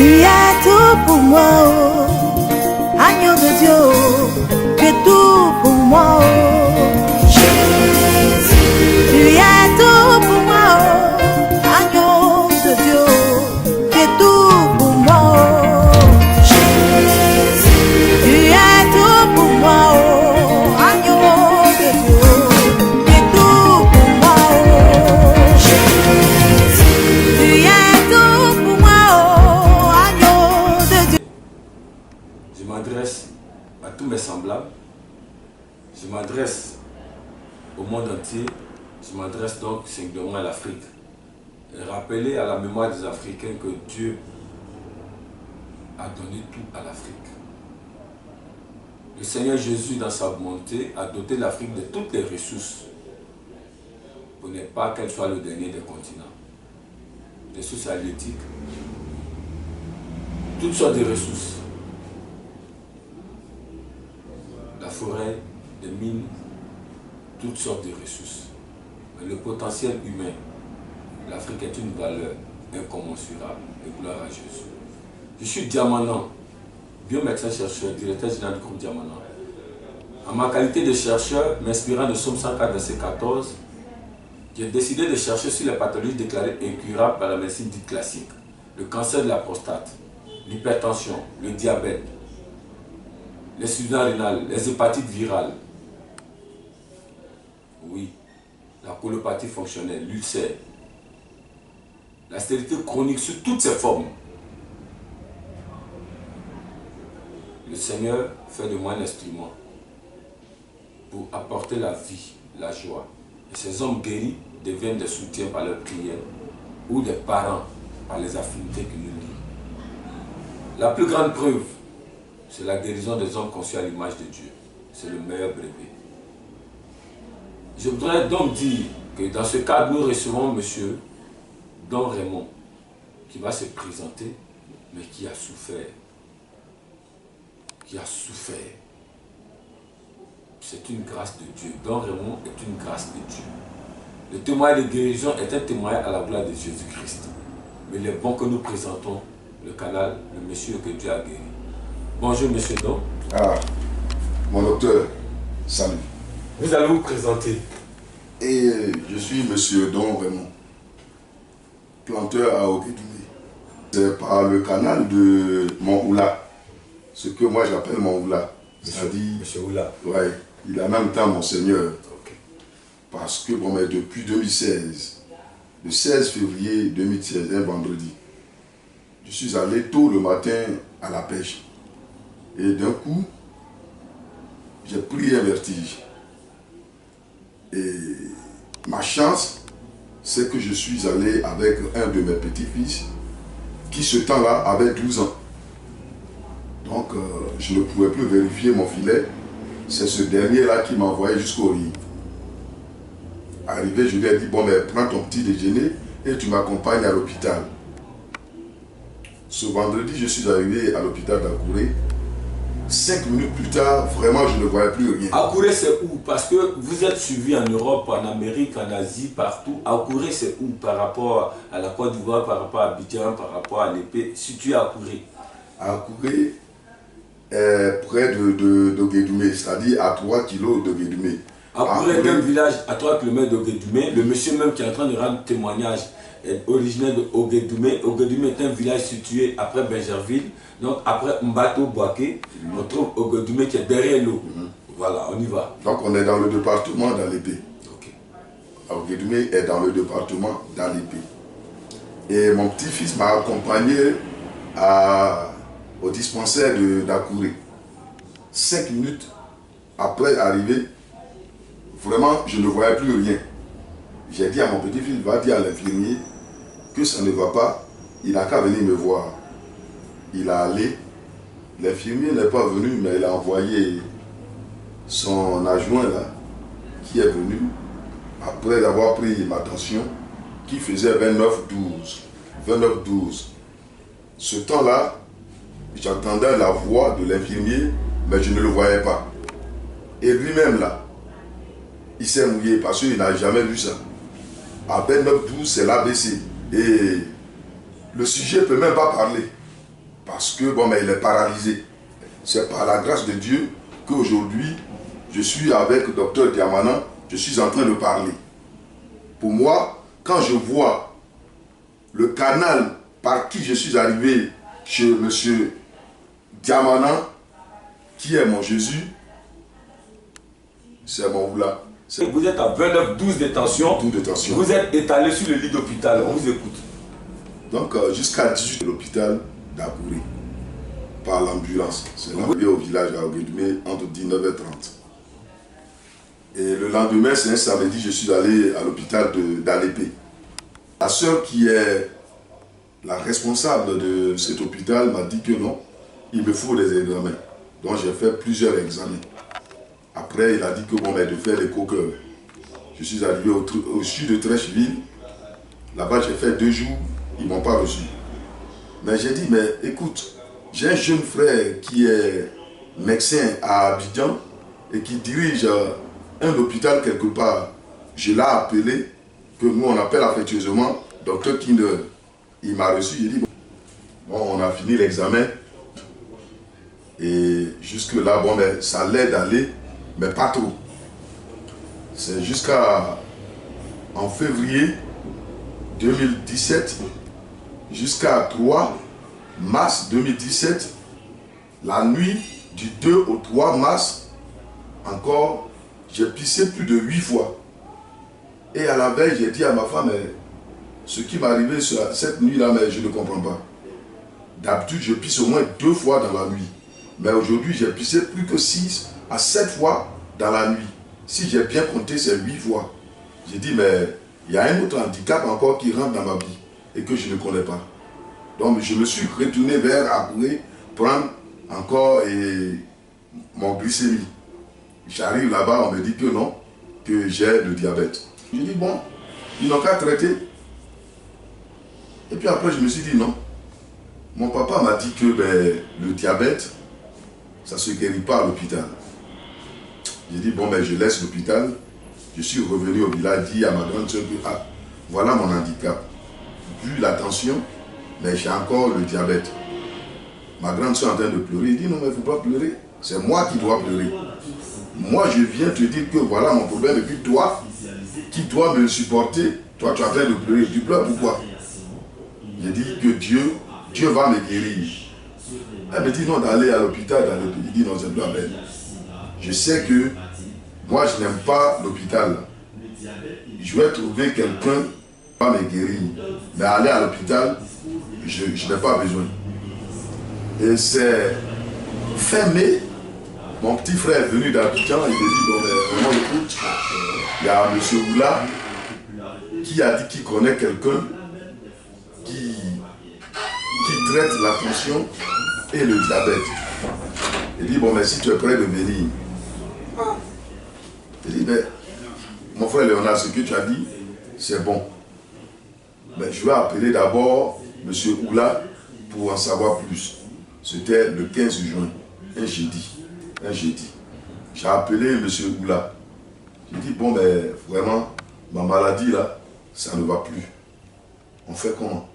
Tu es tout pour moi, oh. Agneau de Dieu, oh. Tu es tout pour moi, oh. Jésus. Tu es tout pour moi, oh. Agneau de Dieu, oh. Tu es tout pour moi, oh. Jésus. Tu es tout pour moi, oh. Agneau de Dieu, oh. Tu es tout pour moi, oh. Jésus. Tu es tout pour moi, oh. Agneau de Dieu. Je m'adresse à tous mes semblables, je m'adresse au monde entier, je m'adresse donc singulièrement à l'Afrique. Et rappeler à la mémoire des Africains que Dieu a donné tout à l'Afrique. Le Seigneur Jésus, dans sa bonté, a doté l'Afrique de toutes les ressources pour ne pas qu'elle soit le dernier des continents. Des ressources halieutiques, toutes sortes de ressources. La forêt, des mines, toutes sortes de ressources. Mais le potentiel humain, l'Afrique est une valeur incommensurable et gloire à Jésus. Je suis Diamanant, biomédecin chercheur, directeur général du groupe Diamanant. En ma qualité de chercheur, m'inspirant de Somme 104, verset 14, j'ai décidé de chercher sur les pathologies déclarées incurables par la médecine dite classique. Le cancer de la prostate, l'hypertension, le diabète, l'insuffisance rénale, les hépatites virales, oui, la colopathie fonctionnelle, l'ulcère, la stérilité chronique sous toutes ses formes. Le Seigneur fait de moi un instrument pour apporter la vie, la joie. Et ces hommes guéris deviennent des soutiens par leurs prières ou des parents par les affinités qui nous lient. La plus grande preuve, c'est la guérison des hommes conçus à l'image de Dieu. C'est le meilleur brevet. Je voudrais donc dire que dans ce cadre, nous recevons M. Don Raymond, qui va se présenter, mais qui a souffert. Qui a souffert. C'est une grâce de Dieu. Don Raymond est une grâce de Dieu. Le témoignage de guérison est un témoignage à la gloire de Jésus-Christ. Mais il est bon que nous présentons le canal, le monsieur que Dieu a guéri. Bonjour, monsieur Don. Ah, mon docteur, salut. Vous allez vous présenter. Et je suis monsieur Don Raymond, planteur à Oguédoumé. C'est par le canal de Mont-Oula, ce que moi j'appelle Mont-Oula. C'est-à-dire, Monsieur Oula. ouais, il a en même temps mon Seigneur. Okay. Parce que bon, mais depuis 2016, le 16 février 2016, un vendredi, je suis allé tôt le matin à la pêche. Et d'un coup, j'ai pris un vertige. Et ma chance, c'est que je suis allé avec un de mes petits-fils qui, ce temps-là, avait 12 ans. Donc, je ne pouvais plus vérifier mon filet. C'est ce dernier-là qui m'a envoyé jusqu'au riz. Arrivé, je lui ai dit, bon, mais prends ton petit déjeuner et tu m'accompagnes à l'hôpital. Ce vendredi, je suis arrivé à l'hôpital d'Akouré. 5 minutes plus tard, vraiment, je ne voyais plus rien. Akouré, c'est où? Parce que vous êtes suivi en Europe, en Amérique, en Asie, partout. Akouré, c'est où par rapport à la Côte d'Ivoire, par rapport à Abidjan, par rapport à l'épée? Situé à Akouré. Akouré est près de Guédoumé, c'est-à-dire à 3 km de Guédoumé. Akouré est un village à 3 km de Guédoumé. Le monsieur même qui est en train de rendre témoignage est originaire de Oguédoumé. Oguédoumé est un village situé après Benjerville. Donc après Mbato Boaké, on trouve Oguédoumé qui est derrière l'eau. Voilà, on y va. Donc on est dans le département d'Alépé. Okay. Oguédoumé est dans le département d'Alépé. Et mon petit-fils m'a accompagné au dispensaire d'Akouré. 5 minutes après arriver, vraiment je ne voyais plus rien. J'ai dit à mon petit-fils, va dire à l'infirmier que ça ne va pas, il n'a qu'à venir me voir. Il a allé, l'infirmier n'est pas venu, mais il a envoyé son adjoint là, qui est venu, après avoir pris ma tension, qui faisait 29-12. 29-12. Ce temps-là, j'entendais la voix de l'infirmier, mais je ne le voyais pas. Et lui-même là, il s'est mouillé parce qu'il n'a jamais vu ça. À 29-12, c'est l'ABC. Et le sujet ne peut même pas parler. parce que bon, mais il est paralysé. C'est par la grâce de Dieu qu'aujourd'hui, je suis avec le docteur Diamana, je suis en train de parler. Pour moi, quand je vois le canal par qui je suis arrivé chez M. Diamana, qui est mon Jésus, c'est mon Oula. Vous êtes à 29-12 détention. Vous êtes étalé sur le lit d'hôpital. On vous écoute. Donc, jusqu'à 18 de l'hôpital d'Abouré, par l'ambulance. C'est l'arrivée au village à Oguédumé entre 19h30. Et le lendemain, c'est un samedi, je suis allé à l'hôpital d'Alépé. La sœur qui est la responsable de cet hôpital m'a dit que non, il me faut des examens. Donc j'ai fait plusieurs examens. Après, il a dit que bon, mais de faire l'écho-cœur. Je suis arrivé au sud de Trècheville. Là-bas, j'ai fait 2 jours, ils ne m'ont pas reçu. Mais j'ai dit, mais écoute, j'ai un jeune frère qui est médecin à Abidjan et qui dirige un hôpital quelque part. Je l'ai appelé, que nous on appelle affectueusement Dr Kinder. Il m'a reçu, il dit, bon, on a fini l'examen. Et jusque-là, bon, mais ça l'aide d'aller, mais pas trop. C'est jusqu'à en février 2017, jusqu'à 3 mars 2017, la nuit du 2 au 3 mars, encore, j'ai pissé plus de 8 fois. Et à la veille, j'ai dit à ma femme, ce qui m'est arrivé cette nuit-là, mais je ne comprends pas. D'habitude, je pisse au moins 2 fois dans la nuit. Mais aujourd'hui, j'ai pissé plus que 6 à 7 fois dans la nuit. Si j'ai bien compté, c'est 8 fois. J'ai dit, mais il y a un autre handicap encore qui rentre dans ma vie et que je ne connais pas. Donc, je me suis retourné vers Akouré prendre encore mon glycémie. J'arrive là-bas, on me dit que non, que j'ai le diabète. Je dis, bon, ils n'ont qu'à traiter. Et puis après, je me suis dit, non. Mon papa m'a dit que le diabète, ça ne se guérit pas à l'hôpital. J'ai dit, bon, je laisse l'hôpital. Je suis revenu au village, dit à ma grande soeur que, ah, voilà mon handicap. Vu la tension, mais j'ai encore le diabète. Ma grande soeur est en train de pleurer. Il dit, non, mais il ne faut pas pleurer. C'est moi qui dois pleurer. Moi, je viens te dire que voilà mon problème. Et puis toi, qui dois me supporter, toi, tu es en train de pleurer. Tu pleures pourquoi? J'ai dit que Dieu va me guérir. Elle me dit non, d'aller à l'hôpital. Il dit non, c'est pas belle. Je sais que moi, je n'aime pas l'hôpital. Je vais trouver quelqu'un qui va me guérir. Mais aller à l'hôpital, je n'ai pas besoin. Et c'est fin mai, mon petit frère est venu d'Abidjan, il me dit, bon, vraiment, écoute, il y a M. Oula qui a dit qu'il connaît quelqu'un qui traite la tension et le diabète. Il dit, bon, mais si tu es prêt de venir. Il dit, mais mon frère Léonard, ce que tu as dit, c'est bon. Mais je vais appeler d'abord M. Oula pour en savoir plus. C'était le 15 juin, un jeudi. J'ai appelé M. Oula. J'ai dit, bon, mais vraiment, ma maladie là, ça ne va plus. On fait comment?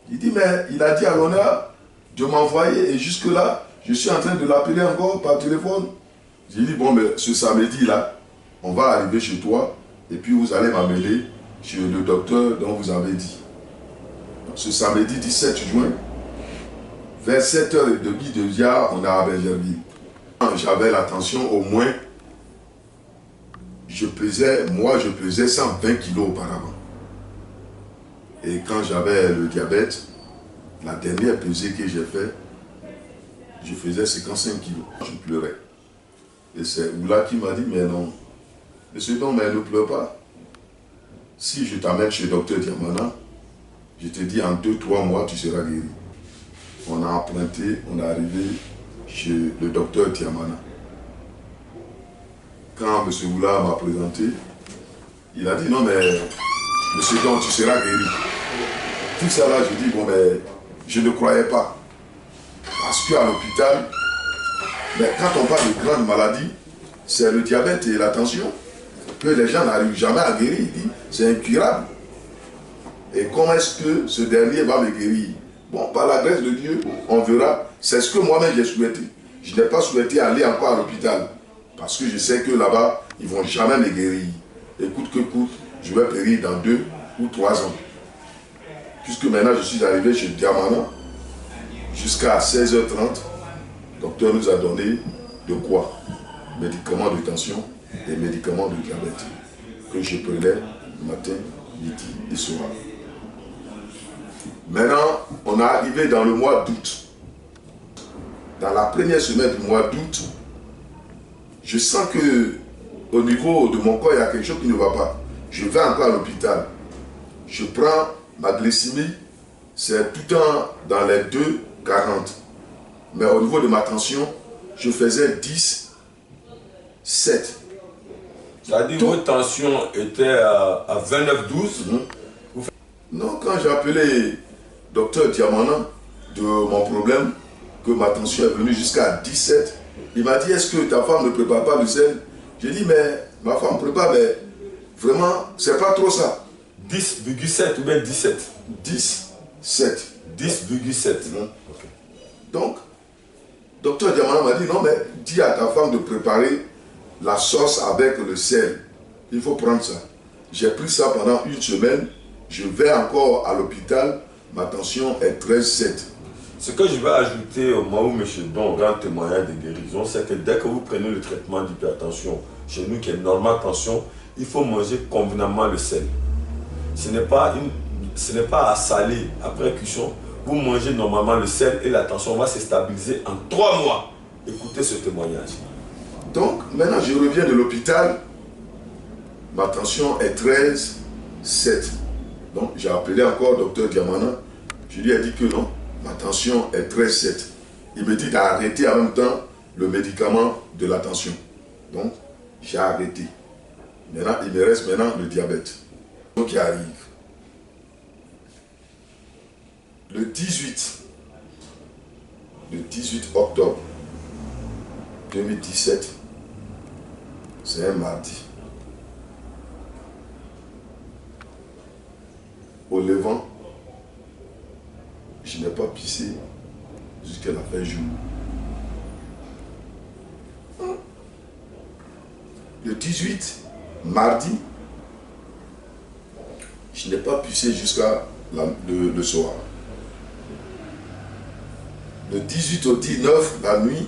Il dit, mais il a dit à l'honneur de m'envoyer et jusque-là, je suis en train de l'appeler encore par téléphone. J'ai dit, bon, mais ce samedi là, on va arriver chez toi et puis vous allez m'amener chez le docteur dont vous avez dit. Donc, ce samedi 17 juin, vers 7h30 de Via, on est à Bergerville. J'avais la tension au moins, je pesais 120 kilos auparavant. Et quand j'avais le diabète, la dernière pesée que j'ai faite, je faisais 55 kilos. Je pleurais. Et c'est Oula qui m'a dit, mais non, monsieur, non, mais ne pleure pas. Si je t'amène chez le docteur Diamana, je te dis en 2-3 mois, tu seras guéri. On a emprunté, on est arrivé chez le docteur Diamana. Quand M. Oula m'a présenté, il a dit, non, mais monsieur, donc tu seras guéri. Tout ça là, je dis, bon, mais je ne croyais pas. Parce qu'à l'hôpital, mais quand on parle de grandes maladies, c'est le diabète et la tension que les gens n'arrivent jamais à guérir. Il dit, c'est incurable. Et comment est-ce que ce dernier va me guérir? Bon, par la grâce de Dieu, on verra. C'est ce que moi-même j'ai souhaité. Je n'ai pas souhaité aller encore à l'hôpital. Parce que je sais que là-bas, ils ne vont jamais me guérir. Et coûte que coûte, je vais périr dans 2 ou 3 ans. Puisque maintenant je suis arrivé chez Diamana, jusqu'à 16h30, le docteur nous a donné de quoi? Médicaments de tension et médicaments de diabète. Que je prenais matin, midi et soir. Maintenant, on est arrivé dans le mois d'août. Dans la première semaine du mois d'août, je sens que au niveau de mon corps, il y a quelque chose qui ne va pas. Je vais encore à l'hôpital. Je prends ma glycémie, c'est tout le temps dans les 2,40. Mais au niveau de ma tension, je faisais 10, 7. C'est-à-dire que votre tension était à 29,12. Non, quand j'ai appelé docteur Diamana de mon problème, que ma tension est venue jusqu'à 17, il m'a dit, est-ce que ta femme ne prépare pas le sel? J'ai dit, mais ma femme prépare, mais vraiment, c'est pas trop ça. 10,7 ou bien 17? 17. 10,7. Okay. Donc, docteur Diamana m'a dit, non, mais dis à ta femme de préparer la sauce avec le sel. Il faut prendre ça. J'ai pris ça pendant 1 semaine. Je vais encore à l'hôpital. Ma tension est 13,7. Ce que je vais ajouter au moment où M. Don rend témoignage de guérison, c'est que dès que vous prenez le traitement d'hypertension, chez nous qui est normale tension, il faut manger convenablement le sel. Ce n'est pas à saler après cuisson. Vous mangez normalement le sel et la tension va se stabiliser en 3 mois. Écoutez ce témoignage. Donc, maintenant, je reviens de l'hôpital. Ma tension est 13,7. Donc, j'ai appelé encore docteur Diamana. Je lui ai dit que non, ma tension est 13,7. Il me dit d'arrêter en même temps le médicament de la tension. Donc, j'ai arrêté. Maintenant, il me reste maintenant le diabète. Donc, qui arrive. Le 18 octobre 2017, c'est un mardi. Au levant, je n'ai pas pissé jusqu'à la fin jour. Le 18, mardi, je n'ai pas pissé jusqu'à le soir. Le 18 au 19, la nuit,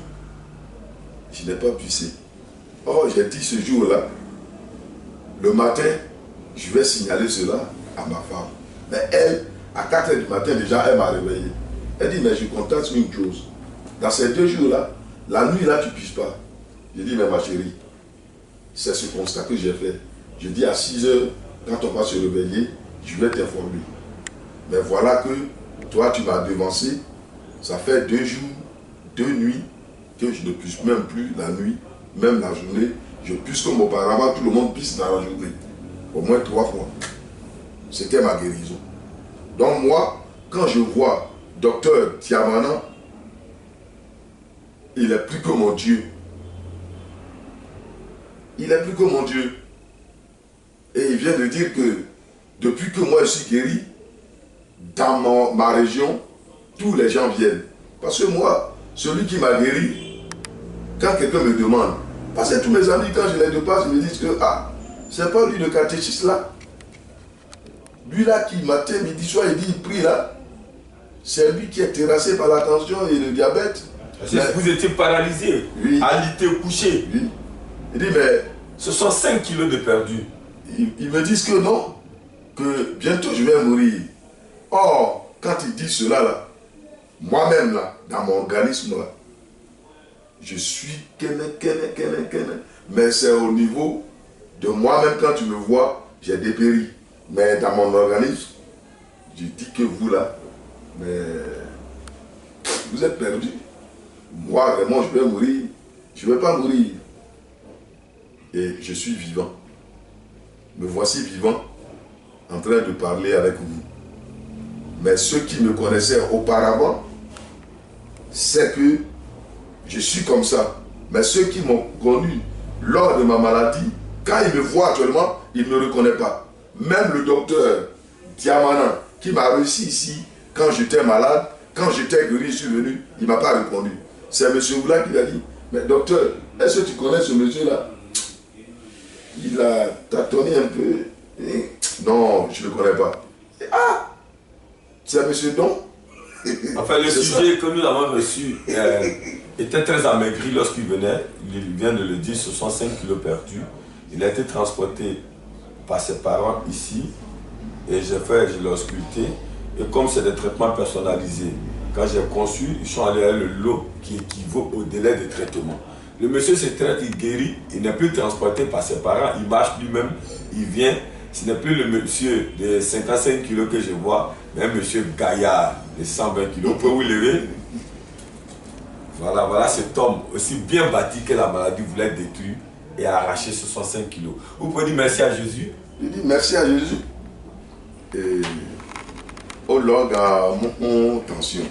je n'ai pas pissé. Oh, j'ai dit ce jour-là, le matin, je vais signaler cela à ma femme. Mais elle, à 4 h du matin, déjà, elle m'a réveillé. Elle dit, mais je constate une chose. Dans ces 2 jours-là, la nuit, là, tu ne pisses pas. J'ai dit, mais ma chérie, c'est ce constat que j'ai fait. Je dis à 6 h, quand on va se réveiller, je vais t'informer. Mais voilà que toi, tu m'as devancé. Ça fait 2 jours, 2 nuits que je ne pisse même plus la nuit, même la journée. Je pisse comme auparavant, tout le monde pisse dans la journée. Au moins 3 fois. C'était ma guérison. Donc moi, quand je vois docteur Diamana, il est plus que mon Dieu. Il est plus que mon Dieu. Et il vient de dire que depuis que moi je suis guéri, dans ma région, tous les gens viennent. Parce que moi, celui qui m'a guéri, quand quelqu'un me demande, parce que tous mes amis, quand je les dépasse, ils me disent que, ah, c'est pas lui le catéchiste là. Lui là qui matin, midi, soir, il dit, il prie là. C'est lui qui est terrassé par la tension et le diabète. Vous étiez paralysé, oui, alité couché. Oui. Il dit, mais... Ce sont 5 kilos de perdu. Ils me disent que non, que bientôt je vais mourir. Or, quand ils disent cela là, moi-même là, dans mon organisme là, je suis mais c'est au niveau de moi-même, quand tu me vois, j'ai dépéri. Mais dans mon organisme, je dis que vous là, mais vous êtes perdu. Moi vraiment je vais mourir. Je ne vais pas mourir. Et je suis vivant. Me voici vivant, en train de parler avec vous. Mais ceux qui me connaissaient auparavant, c'est que je suis comme ça. Mais ceux qui m'ont connu lors de ma maladie, quand ils me voient actuellement, ils ne me reconnaissent pas. Même le docteur Diamana, qui m'a reçu ici quand j'étais malade, quand j'étais guéri, je suis venu, il ne m'a pas répondu. C'est M. Oula qui a dit, mais docteur, est-ce que tu connais ce monsieur-là? Il a tâtonné un peu. Non, je ne le connais pas. Ah, c'est M. Don. Enfin, le sujet que nous avons reçu était très amaigri lorsqu'il venait. Il vient de le dire, 65 kilos perdus. Il a été transporté par ses parents ici. Et je l'ai ausculté. Et comme c'est des traitements personnalisés, quand j'ai conçu, ils sont allés à le lot qui équivaut au délai de traitement. Le monsieur se traite, il guérit, il n'est plus transporté par ses parents, il marche lui-même, il vient. Ce n'est plus le monsieur de 55 kilos que je vois, mais un monsieur gaillard de 120 kilos. Vous pouvez vous lever? Voilà cet homme aussi bien bâti que la maladie voulait détruire et arracher 65 kilos. Vous pouvez dire merci à Jésus? Il dit merci à Jésus. Et au log à mon tension,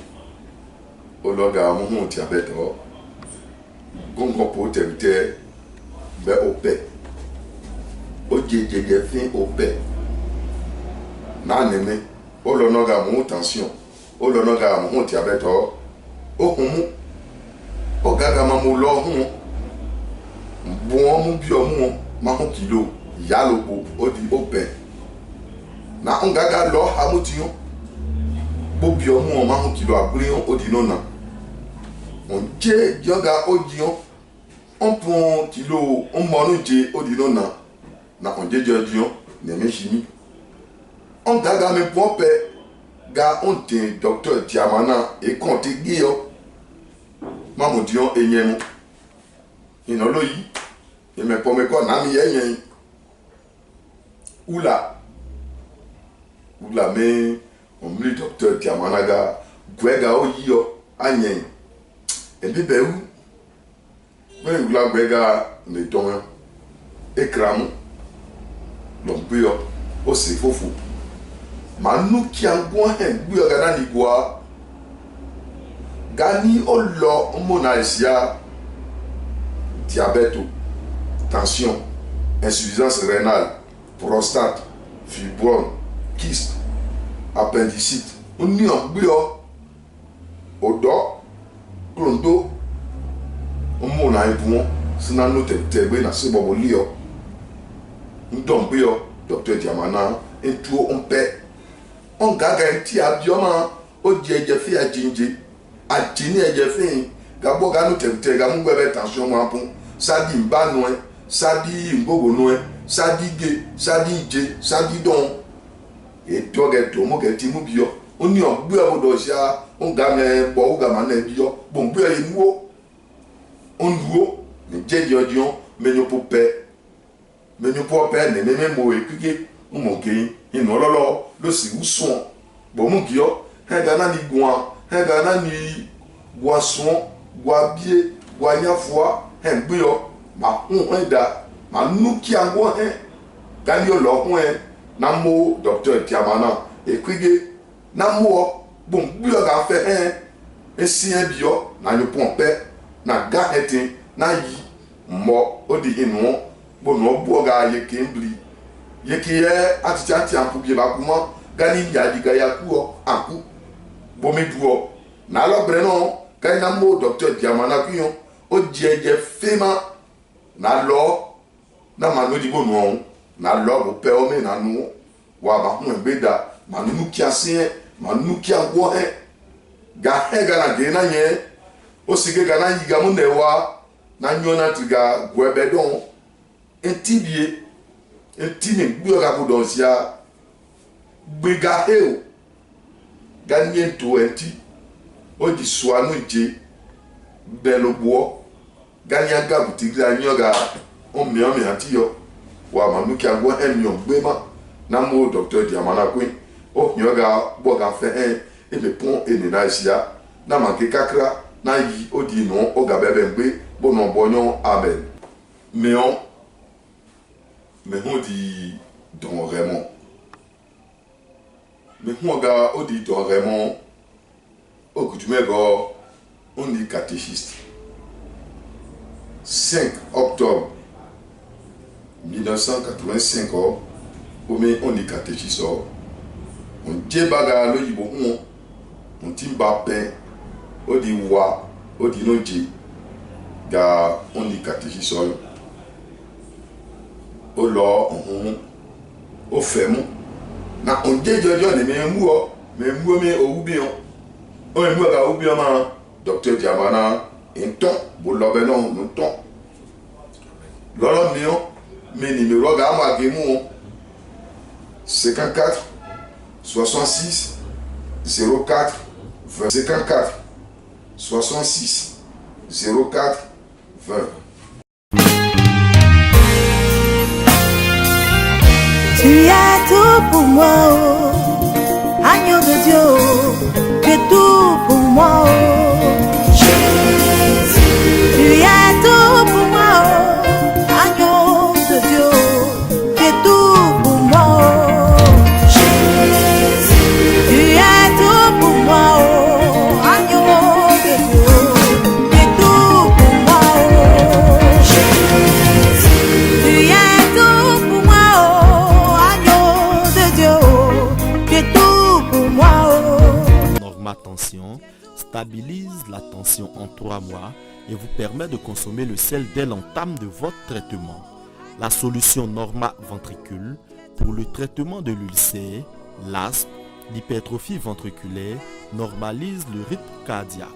au log à mon diabète, gongo pour t'éviter, ben au paix. Au djédjé fin au paix. N'a n'aimé, au log à mon tension, au log à mon diabète, au homo, au gaga mamou lo homo, bon mon bio mon kilo, yalo au di au paix. Na on gaga lo hamutiyon bobi omu o ma hun kilo aguriyon odino na on je yoga odiyon on pon kilo on monu je odino na on je jodiyon ne me chimi on gaga me pompe ga on te docteur Diamana e konte giyo mamodiyon enyemu inoloyi e me pome ko na mi yenyen oula la main, on me dit docteur Tiamanaga, Gwega Oyo, Agnen. Et puis, ben où? Ben, la Gwega, me donne, écrame, l'on aussi faux. Manu qui a un bon Gwega Nigua, Gani Olo, Monaïsia, diabète, tension, insuffisance rénale, prostate, fibrome, kyste, appendicite, on n'y a bio, odo, clondo, on m'en a un bon, c'est dans notre terre, dans ce bon lio. Nous tombons bio, docteur Diamana, et tout on paie. On gagne un petit abioma, au dieu fait à Djinji, à Djini et Jeffin, Gabo Ganou Terre, Gamou avait tension, moi, ça dit Mbanoin, ça dit Mbogonoin, ça dit Gay, ça dit Djé, ça dit Don. Et toi, tu as dit que tu on y a bu à Bodosia, on gagne, bon, on gagne, bon, bu à l'eau, on doit, mais j'ai dit, mais nous pouvons payer, mais nous pouvons payer, mais même moi, écoutez, on manque, il nous l'a, le si où sont, bon, mon Dieu, un gana ni goin, un gana ni boisson, bois-bier, bois-nia-foi, un bureau, ma on aida, ma nous qui en goin, gagne l'or, Namo docteur Tiamana et Kwige Namo bon buyoga fait un sien bio na le pompe na ga etin na yi mo odi inu bon no buoga ye kembli ye kiye atiti ampu bi ba kuma gani ya diga ya ku anku bo me duo na lo bre no kai Namo docteur Tiamana kuyon o jeje fema na lo na manodi bo no na lo pe o me na nu wa ba hu beda manu ki asin manu ki agwo ga ga na ge na ye o sige ga na yi ga mu ne wa na nyo na tiga gwebe don entibie entini gbo ga ko don sia gbe ga o ga nye to enti o di swanu je belo bo ga nya ga butigra nyo ga o mi ati yo wa manu ki agwo mi o gbe ma Namo docteur Diamana Queen, oh nyoga boga fait et me pont et nenaisia, na manke kakra, na yi odi non, o gabebembe, bonon bonyon amen. Mais on dit Don Raymond. Mais on dit Don Raymond, au coutume on dit catéchiste. 5 octobre 1985, on dit catéchiste. On dit baga le yibo on timba pen, on dit wa, on dit non ji, ga on dit catégie sol, on l'a, on fait mon, na on dit jojo ne me mou, mais au bien, on est mou ga au bien man, docteur Diamana, un ton, bon l'obenon, un ton, l'olom mion, mes numéros ga ma gemou, 54 66 04 20 54 66 04 20. Tu es tout pour moi, oh, agneau de Dieu, oh, tu es tout pour moi, oh, Jésus. Tu es tout pour moi, oh, agneau de Dieu, oh, tu es tout pour moi, oh, Jésus. Tu es tout pour moi, oh, agneau de Dieu, tu es tout pour moi, oh, Jésus. Tu es tout pour moi, oh, agneau de Dieu, oh, tu es tout pour moi, oh. Norma Tension stabilise la tension en 3 mois et vous permet de consommer le sel dès l'entame de votre traitement. La solution Norma Ventricule pour le traitement de l'ulcère, l'asthme, l'hypertrophie ventriculaire normalise le rythme cardiaque.